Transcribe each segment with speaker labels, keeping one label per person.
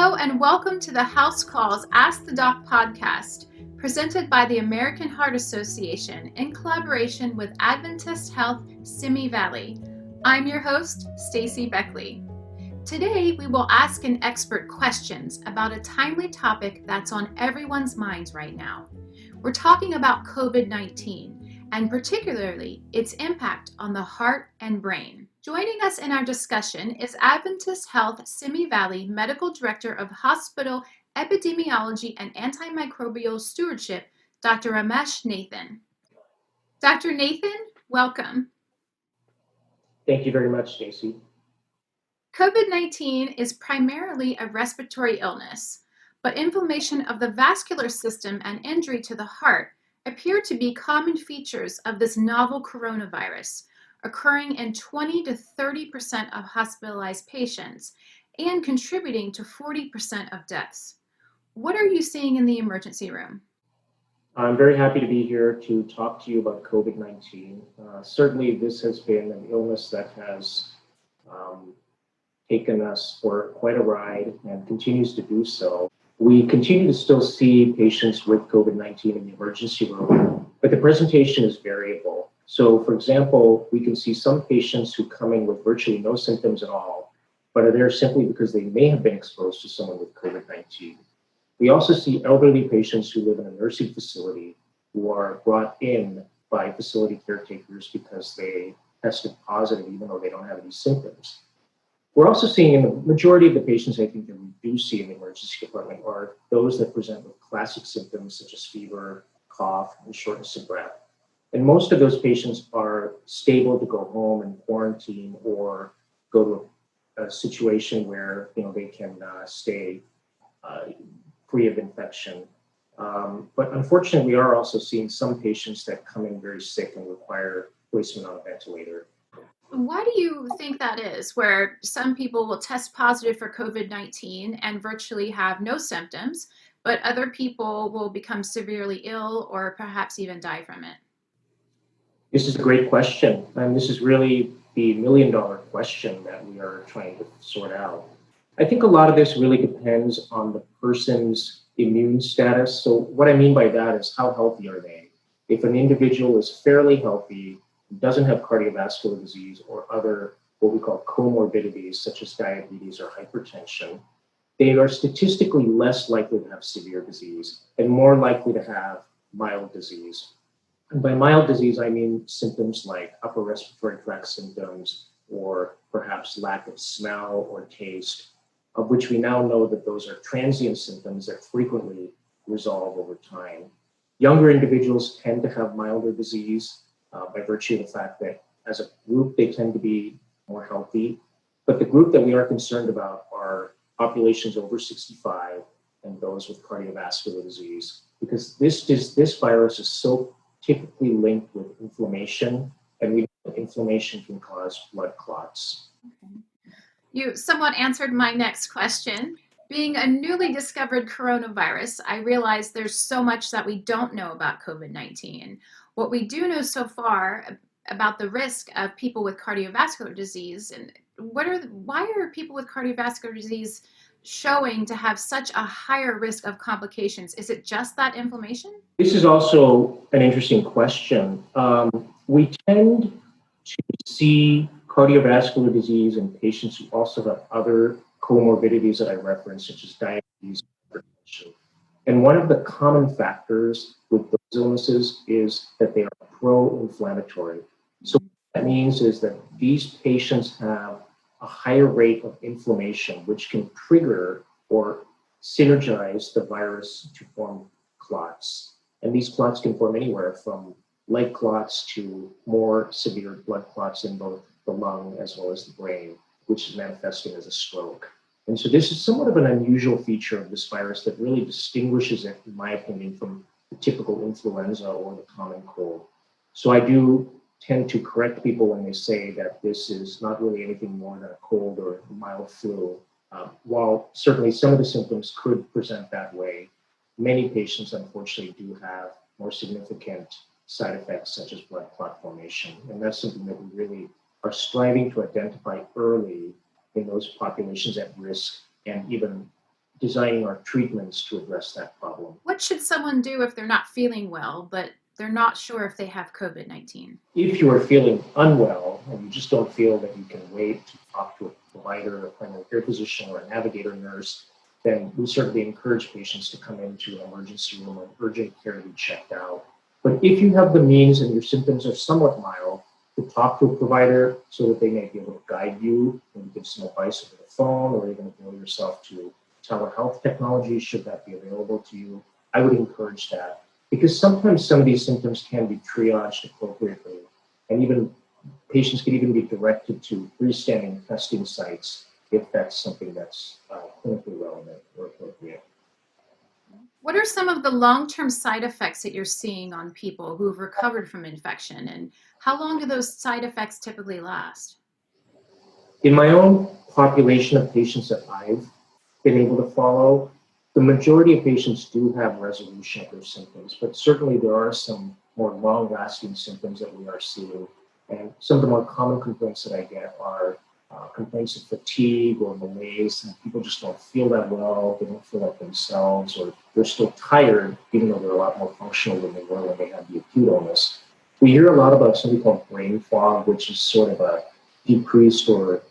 Speaker 1: Hello and welcome to the House Calls Ask the Doc podcast, presented by the American Heart Association in collaboration with Adventist Health Simi Valley. I'm your host, Stacy Beckley. Today, we will ask an expert questions about a timely topic that's on everyone's minds right now. We're talking about COVID-19 and particularly its impact on the heart and brain. Joining us in our discussion is Adventist Health Simi Valley Medical Director of Hospital Epidemiology and Antimicrobial Stewardship, Dr. Ramesh Nathan. Dr. Nathan, welcome.
Speaker 2: Thank you very much, Stacy.
Speaker 1: COVID-19 is primarily a respiratory illness, but inflammation of the vascular system and injury to the heart appear to be common features of this novel coronavirus, occurring in 20 to 30% of hospitalized patients and contributing to 40% of deaths. What are you seeing in the emergency room?
Speaker 2: I'm very happy to be here to talk to you about COVID-19. Certainly, this has been an illness that has taken us for quite a ride and continues to do so. We continue to still see patients with COVID-19 in the emergency room, but the presentation is variable. So, for example, we can see some patients who come in with virtually no symptoms at all, but are there simply because they may have been exposed to someone with COVID-19. We also see elderly patients who live in a nursing facility who are brought in by facility caretakers because they tested positive even though they don't have any symptoms. We're also seeing in the majority of the patients, I think, that we do see in the emergency department are those that present with classic symptoms such as fever, cough, and shortness of breath. And most of those patients are stable to go home and quarantine or go to a situation where they can stay free of infection. But unfortunately, we are also seeing some patients that come in very sick and require placement on a ventilator.
Speaker 1: Why do you think that is, where some people will test positive for COVID-19 and virtually have no symptoms, but other people will become severely ill or perhaps even die from it?
Speaker 2: This is a great question, and this is really the million-dollar question that we are trying to sort out. I think a lot of this really depends on the person's immune status. So what I mean by that is how healthy are they? If an individual is fairly healthy, doesn't have cardiovascular disease or other what we call comorbidities such as diabetes or hypertension, they are statistically less likely to have severe disease and more likely to have mild disease. And by mild disease, I mean symptoms like upper respiratory tract symptoms or perhaps lack of smell or taste, of which we now know that those are transient symptoms that frequently resolve over time. Younger individuals tend to have milder disease by virtue of the fact that as a group, they tend to be more healthy. But the group that we are concerned about are populations over 65 and those with cardiovascular disease, because this virus is so typically linked with inflammation, and we know that inflammation can cause blood clots.
Speaker 1: Okay. You somewhat answered my next question. Being a newly discovered coronavirus, I realize there's so much that we don't know about COVID-19. What we do know so far about the risk of people with cardiovascular disease, and why are people with cardiovascular disease showing to have such a higher risk of complications? Is it just that inflammation?
Speaker 2: This is also an interesting question. We tend to see cardiovascular disease in patients who also have other comorbidities that I referenced, such as diabetes and hypertension. And one of the common factors with those illnesses is that they are pro-inflammatory. So what that means is that these patients have a higher rate of inflammation, which can trigger or synergize the virus to form clots. And these clots can form anywhere from light clots to more severe blood clots in both the lung as well as the brain, which is manifesting as a stroke. And so this is somewhat of an unusual feature of this virus that really distinguishes it, in my opinion, from the typical influenza or the common cold. So I do tend to correct people when they say that this is not really anything more than a cold or a mild flu. While certainly some of the symptoms could present that way, many patients unfortunately do have more significant side effects such as blood clot formation. And that's something that we really are striving to identify early in those populations at risk and even designing our treatments to address that problem.
Speaker 1: What should someone do if they're not feeling well, but they're not sure if they have COVID-19?
Speaker 2: If you are feeling unwell and you just don't feel that you can wait to talk to a provider, a primary care physician, or a navigator nurse, then we certainly encourage patients to come into an emergency room or urgent care to be checked out. But if you have the means and your symptoms are somewhat mild, to talk to a provider so that they may be able to guide you and give some advice over the phone, or even avail yourself to telehealth technology, should that be available to you, I would encourage that. Because sometimes some of these symptoms can be triaged appropriately, and even patients can even be directed to freestanding testing sites if that's something that's clinically relevant or appropriate.
Speaker 1: What are some of the long-term side effects that you're seeing on people who've recovered from infection, and how long do those side effects typically last?
Speaker 2: In my own population of patients that I've been able to follow, the majority of patients do have resolution of their symptoms, but certainly there are some more long-lasting symptoms that we are seeing. And some of the more common complaints that I get are complaints of fatigue or malaise, and people just don't feel that well, they don't feel like themselves, or they're still tired, even though they're a lot more functional than they were when they had the acute illness. We hear a lot about something called brain fog, which is sort of a decreased or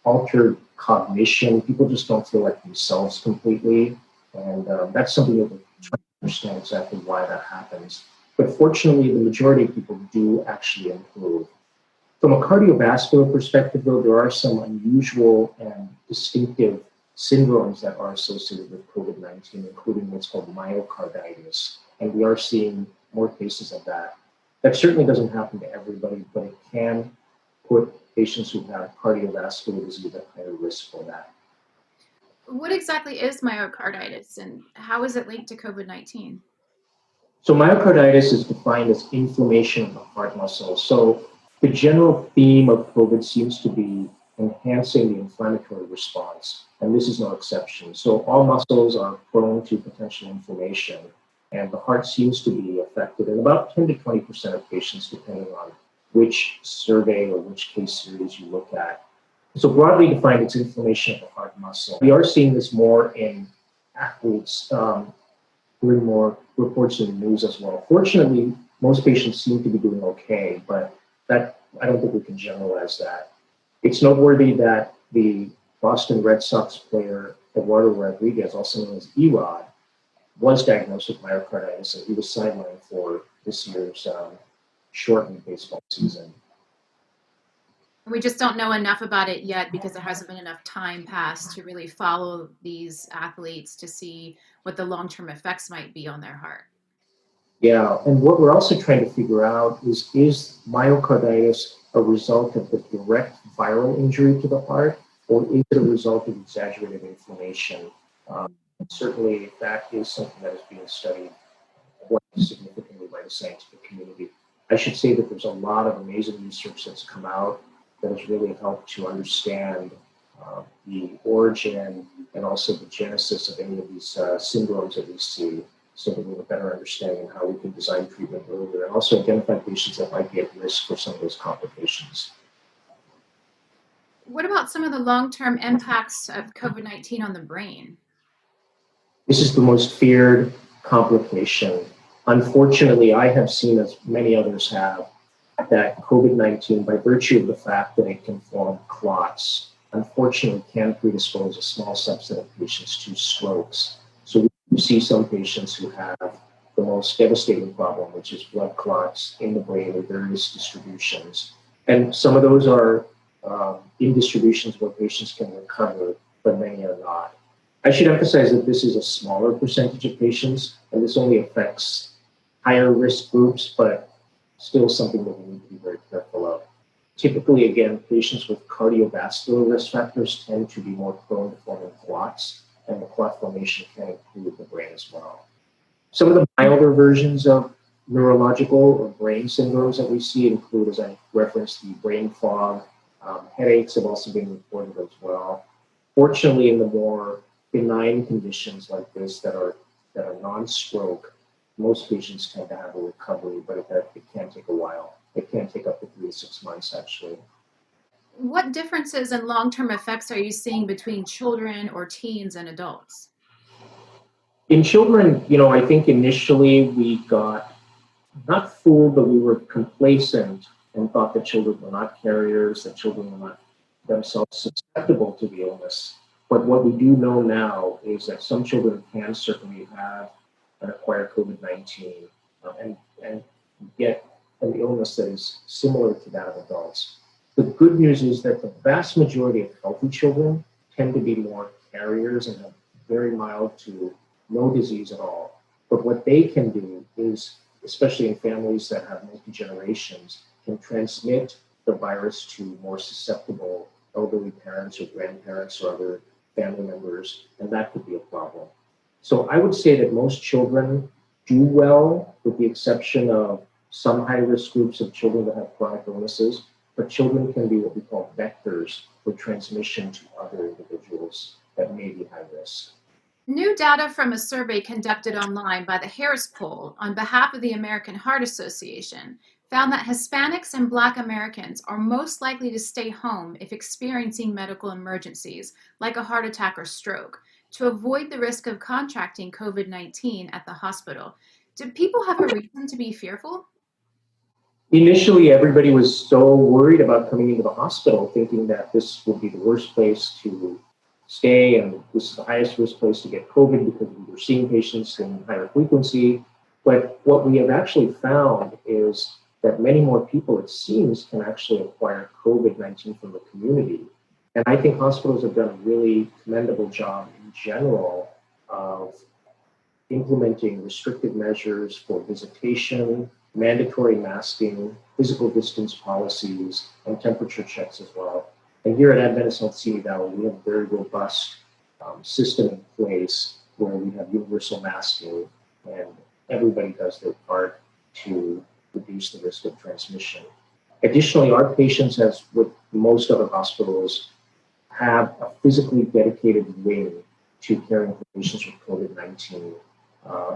Speaker 2: altered cognition. People just don't feel like themselves completely. And that's something that we're trying to understand exactly why that happens. But fortunately, the majority of people do actually improve. From a cardiovascular perspective, though, there are some unusual and distinctive syndromes that are associated with COVID-19, including what's called myocarditis. And we are seeing more cases of that. That certainly doesn't happen to everybody, but it can put patients who have cardiovascular disease at higher risk for that.
Speaker 1: What exactly is myocarditis, and how is it linked to COVID-19?
Speaker 2: So myocarditis is defined as inflammation of the heart muscle. So the general theme of COVID seems to be enhancing the inflammatory response, and this is no exception. So all muscles are prone to potential inflammation, and the heart seems to be affected in about 10 to 20% of patients, depending on which survey or which case series you look at. So broadly defined, it's inflammation of the heart muscle. We are seeing this more in athletes, doing more reports in the news as well. Fortunately, most patients seem to be doing okay, but that I don't think we can generalize that. It's noteworthy that the Boston Red Sox player Eduardo Rodriguez, also known as Erod, was diagnosed with myocarditis, and he was sidelined for this year's shortened baseball season.
Speaker 1: We just don't know enough about it yet because there hasn't been enough time passed to really follow these athletes to see what the long-term effects might be on their heart.
Speaker 2: Yeah, and what we're also trying to figure out is myocarditis a result of the direct viral injury to the heart, or is it a result of exaggerated inflammation? Certainly, that is something that is being studied quite significantly by the scientific community. I should say that there's a lot of amazing research that's come out that has really helped to understand the origin and also the genesis of any of these syndromes that we see, so that we have a better understanding of how we can design treatment earlier and also identify patients that might be at risk for some of those complications.
Speaker 1: What about some of the long-term impacts of COVID-19 on the brain?
Speaker 2: This is the most feared complication. Unfortunately, I have seen, as many others have, that COVID-19, by virtue of the fact that it can form clots, unfortunately can predispose a small subset of patients to strokes. So we see some patients who have the most devastating problem, which is blood clots in the brain in various distributions. And some of those are in distributions where patients can recover, but many are not. I should emphasize that this is a smaller percentage of patients, and this only affects higher risk groups, but still something that we need to be very careful of. Typically, again, patients with cardiovascular risk factors tend to be more prone to forming clots, and the clot formation can include the brain as well. Some of the milder versions of neurological or brain syndromes that we see include, as I referenced, the brain fog. Headaches have also been reported as well. Fortunately, in the more benign conditions like this that are non-stroke, most patients tend to have a recovery, but it can take a while. It can take up to 3 to 6 months, actually.
Speaker 1: What differences in long-term effects are you seeing between children or teens and adults?
Speaker 2: In children, I think initially we got not fooled, but we were complacent and thought that children were not carriers, that children were not themselves susceptible to the illness. But what we do know now is that some children can certainly have and acquire COVID-19 and get an illness that is similar to that of adults. The good news is that the vast majority of healthy children tend to be more carriers and have very mild to no disease at all. But what they can do is, especially in families that have multi-generations, can transmit the virus to more susceptible elderly parents or grandparents or other family members, and that could be a problem. So I would say that most children do well, with the exception of some high-risk groups of children that have chronic illnesses, but children can be what we call vectors for transmission to other individuals that may be high risk.
Speaker 1: New data from a survey conducted online by the Harris Poll on behalf of the American Heart Association found that Hispanics and Black Americans are most likely to stay home if experiencing medical emergencies, like a heart attack or stroke, to avoid the risk of contracting COVID-19 at the hospital. Do people have a reason to be fearful?
Speaker 2: Initially, everybody was so worried about coming into the hospital, thinking that this would be the worst place to stay and this is the highest risk place to get COVID because we were seeing patients in higher frequency. But what we have actually found is that many more people, it seems, can actually acquire COVID-19 from the community. And I think hospitals have done a really commendable job in general of implementing restrictive measures for visitation, mandatory masking, physical distance policies, and temperature checks as well. And here at Adventist Health Simi Valley, we have a very robust system in place where we have universal masking and everybody does their part to reduce the risk of transmission. Additionally, our patients, as with most other hospitals, have a physically dedicated wing to caring for patients with COVID-19.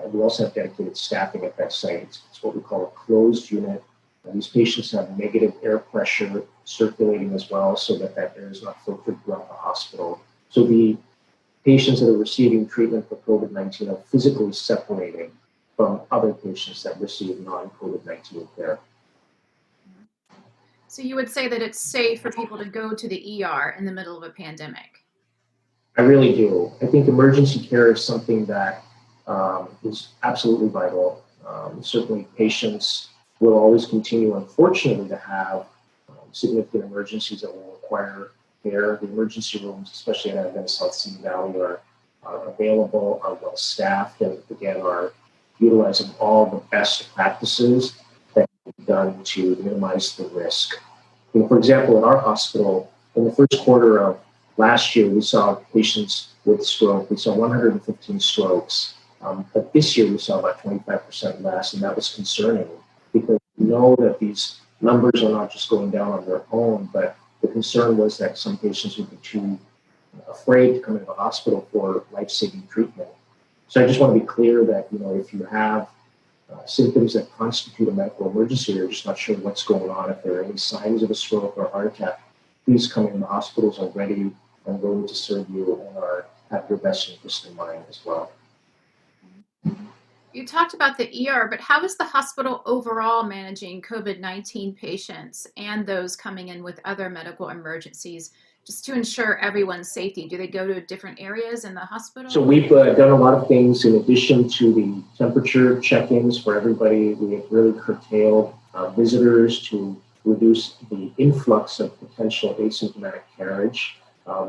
Speaker 2: And we also have dedicated staffing at that site. It's what we call a closed unit. And these patients have negative air pressure circulating as well so that air is not filtered throughout the hospital. So the patients that are receiving treatment for COVID-19 are physically separated from other patients that receive non-COVID-19 care.
Speaker 1: So you would say that it's safe for people to go to the ER in the middle of a pandemic?
Speaker 2: I really do. I think emergency care is something that is absolutely vital. Certainly patients will always continue, unfortunately, to have significant emergencies that will require care. The emergency rooms, especially at Adventist Health Simi Valley, are available, are well staffed, and again are utilizing all the best practices that can be done to minimize the risk. For example, in our hospital, in the first quarter of last year, we saw patients with stroke. We saw 115 strokes. But this year we saw about 25% less, and that was concerning because we know that these numbers are not just going down on their own, but the concern was that some patients would be too afraid to come into the hospital for life-saving treatment. So I just want to be clear that, if you have symptoms that constitute a medical emergency, or you're just not sure what's going on, if there are any signs of a stroke or a heart attack, please come in. The hospitals are ready and willing to serve you and have your best interest in mind as well.
Speaker 1: You talked about the ER, but how is the hospital overall managing COVID-19 patients and those coming in with other medical emergencies, just to ensure everyone's safety? Do they go to different areas in the hospital?
Speaker 2: So we've done a lot of things in addition to the temperature check-ins for everybody. We have really curtailed visitors to reduce the influx of potential asymptomatic carriage.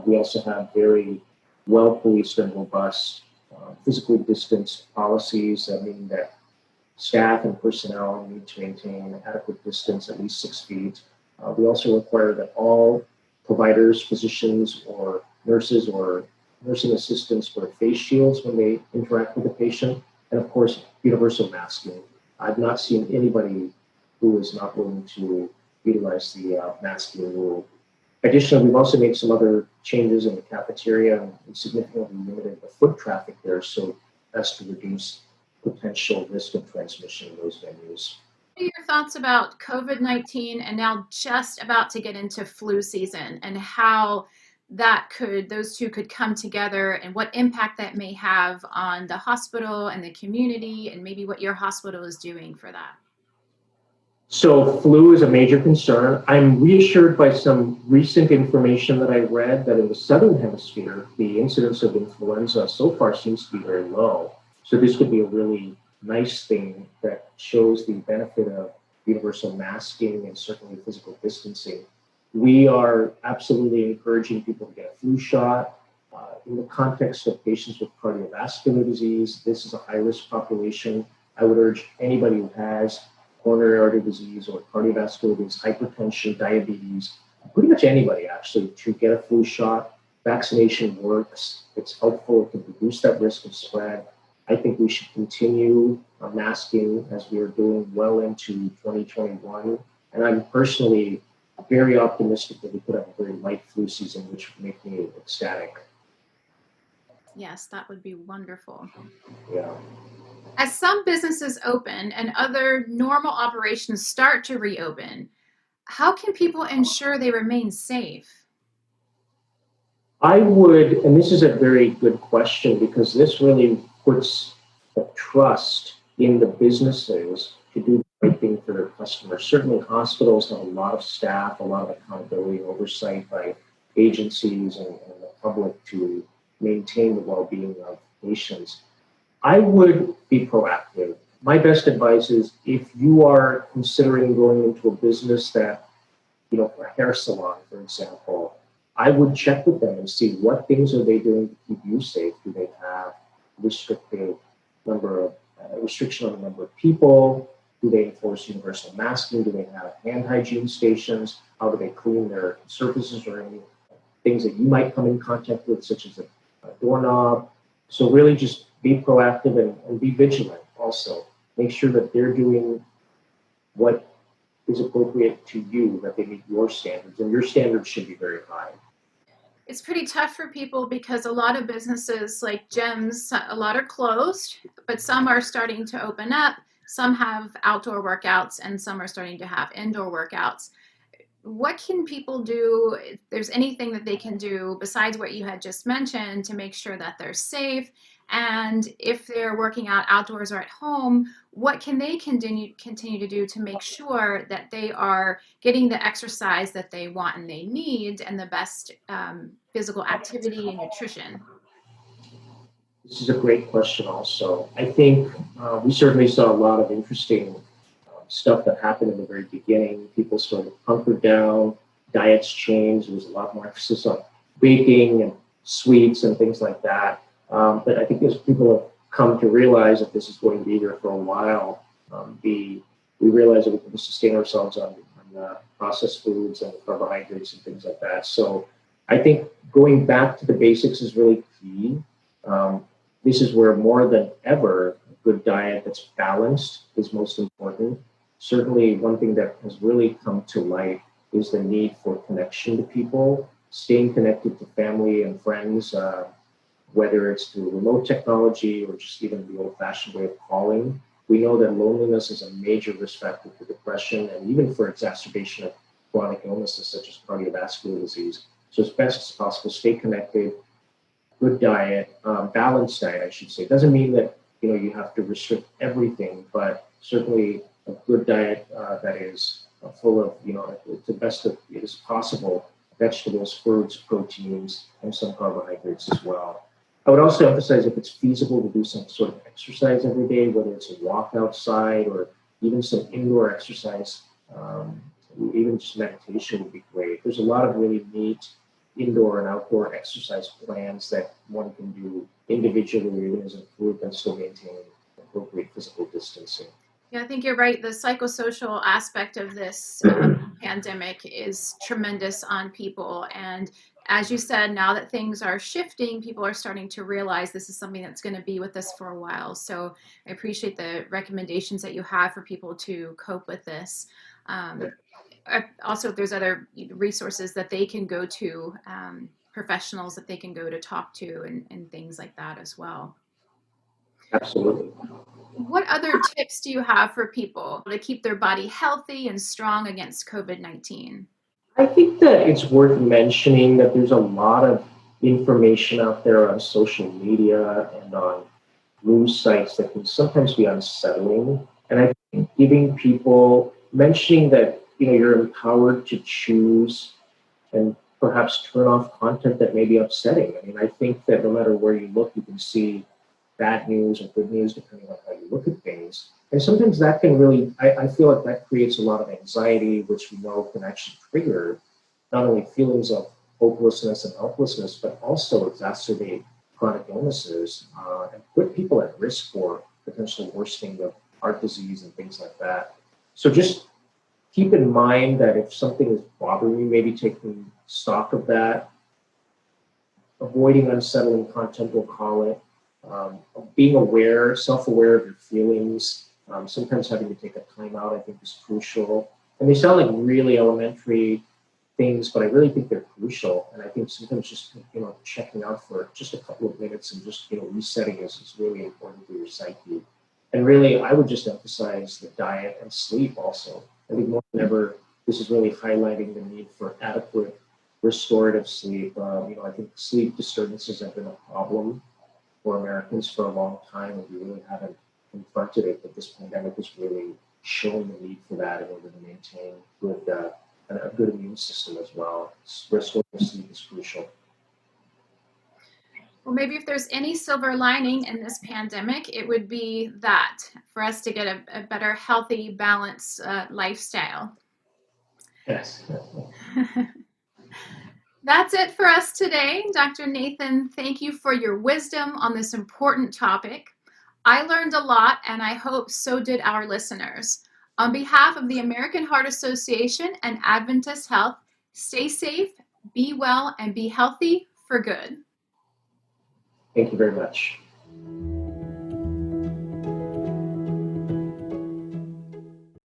Speaker 2: We also have very well-policed and robust physically distanced policies that mean that staff and personnel need to maintain adequate distance, at least 6 feet. We also require that all providers, physicians, or nurses or nursing assistants wear face shields when they interact with the patient, and of course, universal masking. I've not seen anybody who is not willing to utilize the masking rule. Additionally, we've also made some other changes in the cafeteria and significantly limited the foot traffic there so as to reduce potential risk of transmission in those venues.
Speaker 1: What are your thoughts about COVID-19 and now just about to get into flu season and how those two could come together, and what impact that may have on the hospital and the community, and maybe what your hospital is doing for that.
Speaker 2: So flu is a major concern. I'm reassured by some recent information that I read that in the Southern Hemisphere, the incidence of influenza so far seems to be very low. So this could be a really nice thing that shows the benefit of universal masking and certainly physical distancing. We are absolutely encouraging people to get a flu shot. In the context of patients with cardiovascular disease, this is a high-risk population. I would urge anybody who has coronary artery disease or cardiovascular disease, hypertension, diabetes, pretty much anybody actually, to get a flu shot. Vaccination works. It's helpful. It can reduce that risk of spread. I think we should continue masking as we are doing well into 2021. And I'm personally very optimistic that we could have a very light flu season, which would make me ecstatic.
Speaker 1: Yes, that would be wonderful.
Speaker 2: Yeah.
Speaker 1: As some businesses open and other normal operations start to reopen, how can people ensure they remain safe?
Speaker 2: I would, and this is a very good question because this really puts the trust in the businesses to do the right thing for their customers. Certainly, hospitals have a lot of staff, a lot of accountability and oversight by agencies and the public to maintain the well-being of patients. I would be proactive. My best advice is if you are considering going into a business that, for a hair salon, for example, I would check with them and see what things are they doing to keep you safe. Do they have restriction on the number of people? Do they enforce universal masking? Do they have hand hygiene stations? How do they clean their surfaces or any things that you might come in contact with, such as a doorknob? So really just be proactive and be vigilant also. Make sure that they're doing what is appropriate to you, that they meet your standards, and your standards should be very high.
Speaker 1: It's pretty tough for people because a lot of businesses like gyms, a lot are closed, but some are starting to open up. Some have outdoor workouts and some are starting to have indoor workouts. What can people do, if there's anything that they can do besides what you had just mentioned, to make sure that they're safe? And if they're working out outdoors or at home, what can they continue to do to make sure that they are getting the exercise that they want and they need, and the best physical activity and nutrition?
Speaker 2: This is a great question also. I think we certainly saw a lot of interesting stuff that happened in the very beginning. People sort of hunkered down, diets changed. There was a lot more emphasis on baking and sweets and things like that. But I think as people have come to realize that this is going to be here for a while, we realize that we can sustain ourselves on processed foods and carbohydrates and things like that. So I think going back to the basics is really key. This is where more than ever, a good diet that's balanced is most important. Certainly, one thing that has really come to light is the need for connection to people, staying connected to family and friends, whether it's through remote technology or just even the old-fashioned way of calling. We know that loneliness is a major risk factor for depression and even for exacerbation of chronic illnesses such as cardiovascular disease. So as best as possible, stay connected, good diet, balanced diet, I should say. It doesn't mean that you have to restrict everything, but certainly a good diet that is full of, the best of it is possible, vegetables, fruits, proteins, and some carbohydrates as well. I would also emphasize if it's feasible to do some sort of exercise every day, whether it's a walk outside or even some indoor exercise, even just meditation would be great. There's a lot of really neat indoor and outdoor exercise plans that one can do individually or even as a group and still maintain appropriate physical distancing.
Speaker 1: Yeah, I think you're right. The psychosocial aspect of this pandemic is tremendous on people. And as you said, now that things are shifting, people are starting to realize this is something that's going to be with us for a while. So I appreciate the recommendations that you have for people to cope with this. Also, if there's other resources that they can go to, professionals that they can go to talk to, and things like that as well.
Speaker 2: Absolutely.
Speaker 1: What other tips do you have for people to keep their body healthy and strong against COVID-19?
Speaker 2: I think that it's worth mentioning that there's a lot of information out there on social media and on news sites that can sometimes be unsettling. And I think giving people, mentioning that, you're empowered to choose and perhaps turn off content that may be upsetting. I mean, I think that no matter where you look, you can see bad news or good news depending on how you look at things. And sometimes that can really, I feel like that creates a lot of anxiety, which we know can actually trigger not only feelings of hopelessness and helplessness, but also exacerbate chronic illnesses and put people at risk for potentially worsening of heart disease and things like that. So just keep in mind that if something is bothering you, maybe taking stock of that, avoiding unsettling content, we'll call it, being aware, self-aware of your feelings. Sometimes having to take a time out, I think, is crucial. And they sound like really elementary things, but I really think they're crucial. And I think sometimes just, checking out for just a couple of minutes and just, resetting is really important for your psyche. And really, I would just emphasize the diet and sleep also. I think more than ever, this is really highlighting the need for adequate restorative sleep. I think sleep disturbances have been a problem for Americans for a long time, and we really haven't confronted it. But this pandemic has really shown the need for that in order to maintain a good immune system as well. Restorative sleep is crucial.
Speaker 1: Well, maybe if there's any silver lining in this pandemic, it would be that for us to get a better, healthy, balanced lifestyle.
Speaker 2: Yes.
Speaker 1: That's it for us today. Dr. Nathan, thank you for your wisdom on this important topic. I learned a lot, and I hope so did our listeners. On behalf of the American Heart Association and Adventist Health, stay safe, be well, and be healthy for good.
Speaker 2: Thank you very much.